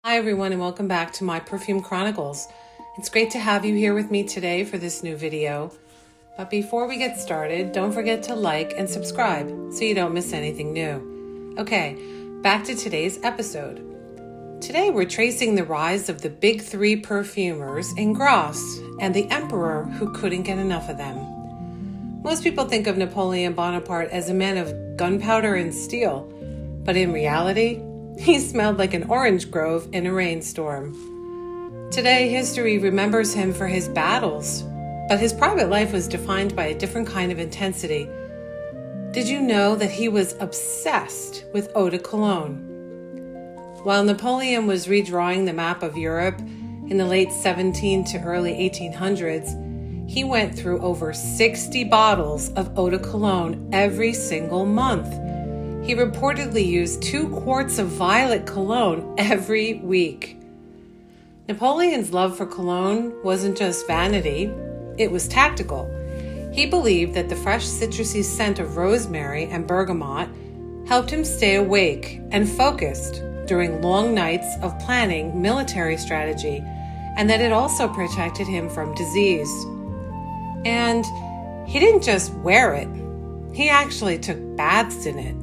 Hi everyone and welcome back to My Perfume Chronicles. It's great to have you here with me today for this new video. But before we get started, don't forget to like and subscribe so you don't miss anything new. Okay, back to today's episode. Today we're tracing the rise of the big three perfumers in Grasse and the emperor who couldn't get enough of them. Most people think of Napoleon Bonaparte as a man of gunpowder and steel, but in reality, he smelled like an orange grove in a rainstorm. Today, history remembers him for his battles, but his private life was defined by a different kind of intensity. Did you know that he was obsessed with Eau de Cologne? While Napoleon was redrawing the map of Europe in the late 17 to early 1800s, he went through over 60 bottles of Eau de Cologne every single month. He reportedly used 2 quarts of violet cologne every week. Napoleon's love for cologne wasn't just vanity, it was tactical. He believed that the fresh citrusy scent of rosemary and bergamot helped him stay awake and focused during long nights of planning military strategy, and that it also protected him from disease. And he didn't just wear it, he actually took baths in it.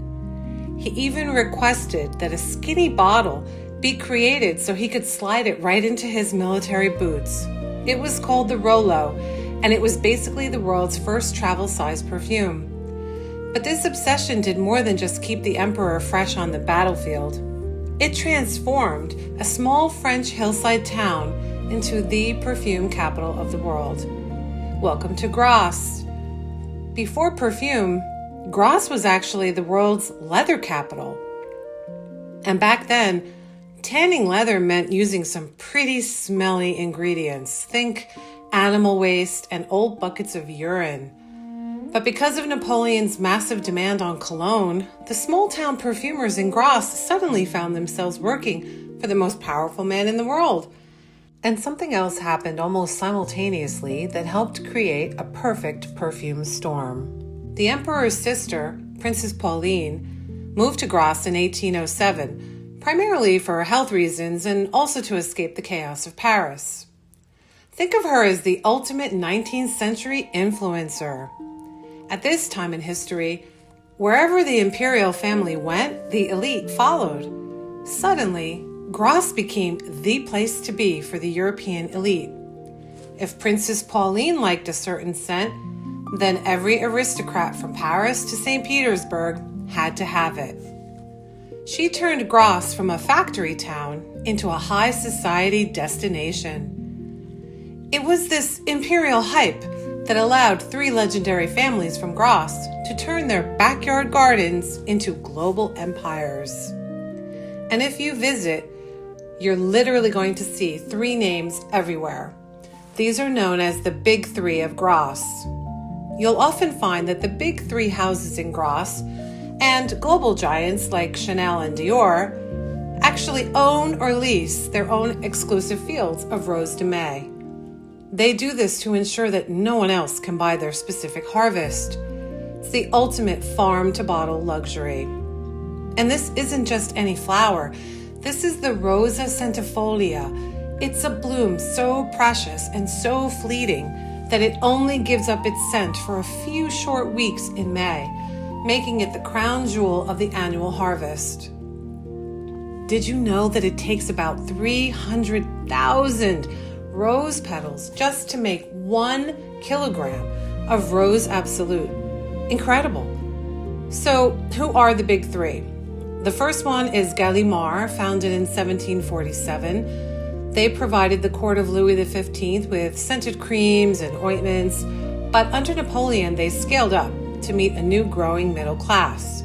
He even requested that a skinny bottle be created so he could slide it right into his military boots. It was called the Rollo, and it was basically the world's first travel-size perfume. But this obsession did more than just keep the emperor fresh on the battlefield. It transformed a small French hillside town into the perfume capital of the world. Welcome to Grasse. Before perfume, Grasse was actually the world's leather capital. And back then, tanning leather meant using some pretty smelly ingredients. Think animal waste and old buckets of urine. But because of Napoleon's massive demand on cologne, the small-town perfumers in Grasse suddenly found themselves working for the most powerful man in the world. And something else happened almost simultaneously that helped create a perfect perfume storm. The emperor's sister, Princess Pauline, moved to Grasse in 1807, primarily for health reasons and also to escape the chaos of Paris. Think of her as the ultimate 19th century influencer. At this time in history, wherever the imperial family went, the elite followed. Suddenly, Grasse became the place to be for the European elite. If Princess Pauline liked a certain scent, then every aristocrat from Paris to St. Petersburg had to have it. She turned Grasse from a factory town into a high society destination. It was this imperial hype that allowed 3 legendary families from Grasse to turn their backyard gardens into global empires. And if you visit, you're literally going to see 3 names everywhere. These are known as the Big Three of Grasse. You'll often find that the big 3 houses in Grasse and global giants like Chanel and Dior actually own or lease their own exclusive fields of Rose de Mai. They do this to ensure that no one else can buy their specific harvest. It's the ultimate farm-to-bottle luxury. And this isn't just any flower. This is the Rosa centifolia. It's a bloom so precious and so fleeting that it only gives up its scent for a few short weeks in May, making it the crown jewel of the annual harvest. Did you know that it takes about 300,000 rose petals just to make 1 kilogram of Rose Absolute? Incredible. So, who are the big 3? The first one is Galimard, founded in 1747. They provided the court of Louis XV with scented creams and ointments, but under Napoleon they scaled up to meet a new growing middle class.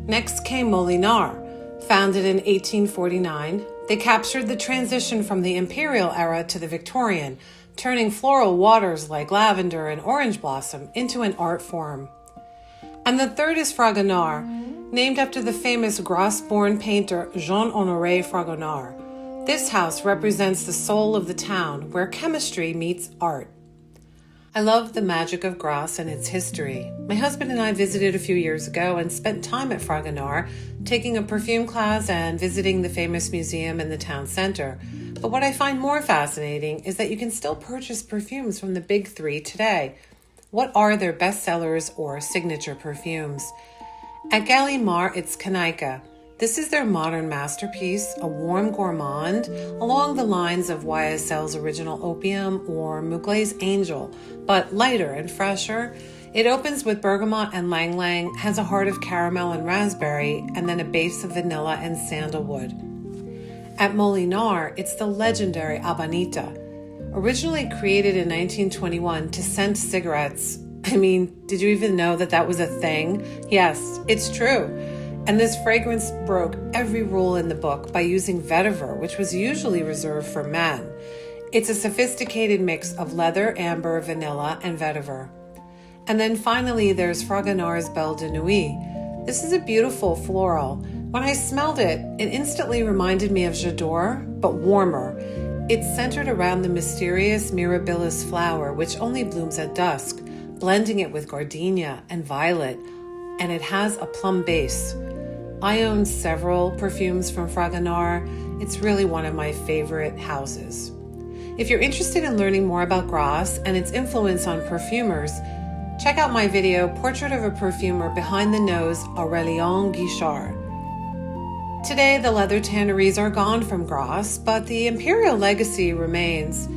Next came Molinard, founded in 1849. They captured the transition from the imperial era to the Victorian, turning floral waters like lavender and orange blossom into an art form. And the third is Fragonard, named after the famous Grasse-born painter Jean-Honoré Fragonard. This house represents the soul of the town where chemistry meets art. I love the magic of Grasse and its history. My husband and I visited a few years ago and spent time at Fragonard, taking a perfume class and visiting the famous museum in the town center. But what I find more fascinating is that you can still purchase perfumes from the big three today. What are their bestsellers or signature perfumes? At Galimard, it's Canaica. This is their modern masterpiece, a warm gourmand, along the lines of YSL's Original Opium or Mugler's Angel, but lighter and fresher. It opens with bergamot and ylang ylang, has a heart of caramel and raspberry, and then a base of vanilla and sandalwood. At Molinard, it's the legendary Habanita. Originally created in 1921 to scent cigarettes. I mean, did you even know that was a thing? Yes, it's true. And this fragrance broke every rule in the book by using vetiver, which was usually reserved for men. It's a sophisticated mix of leather, amber, vanilla, and vetiver. And then finally, there's Fragonard's Belle de Nuit. This is a beautiful floral. When I smelled it, it instantly reminded me of J'adore, but warmer. It's centered around the mysterious mirabilis flower, which only blooms at dusk, blending it with gardenia and violet, and it has a plum base. I own several perfumes from Fragonard. It's really one of my favorite houses. If you're interested in learning more about Grasse and its influence on perfumers, check out my video, Portrait of a Perfumer Behind the Nose, Aurélien Guichard. Today, the leather tanneries are gone from Grasse, but the imperial legacy remains.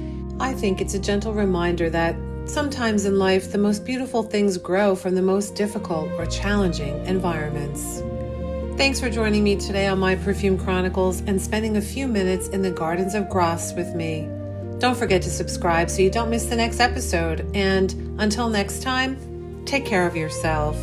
I think it's a gentle reminder that sometimes in life, the most beautiful things grow from the most difficult or challenging environments. Thanks for joining me today on My Perfume Chronicles and spending a few minutes in the gardens of Grasse with me. Don't forget to subscribe so you don't miss the next episode. And until next time, take care of yourself.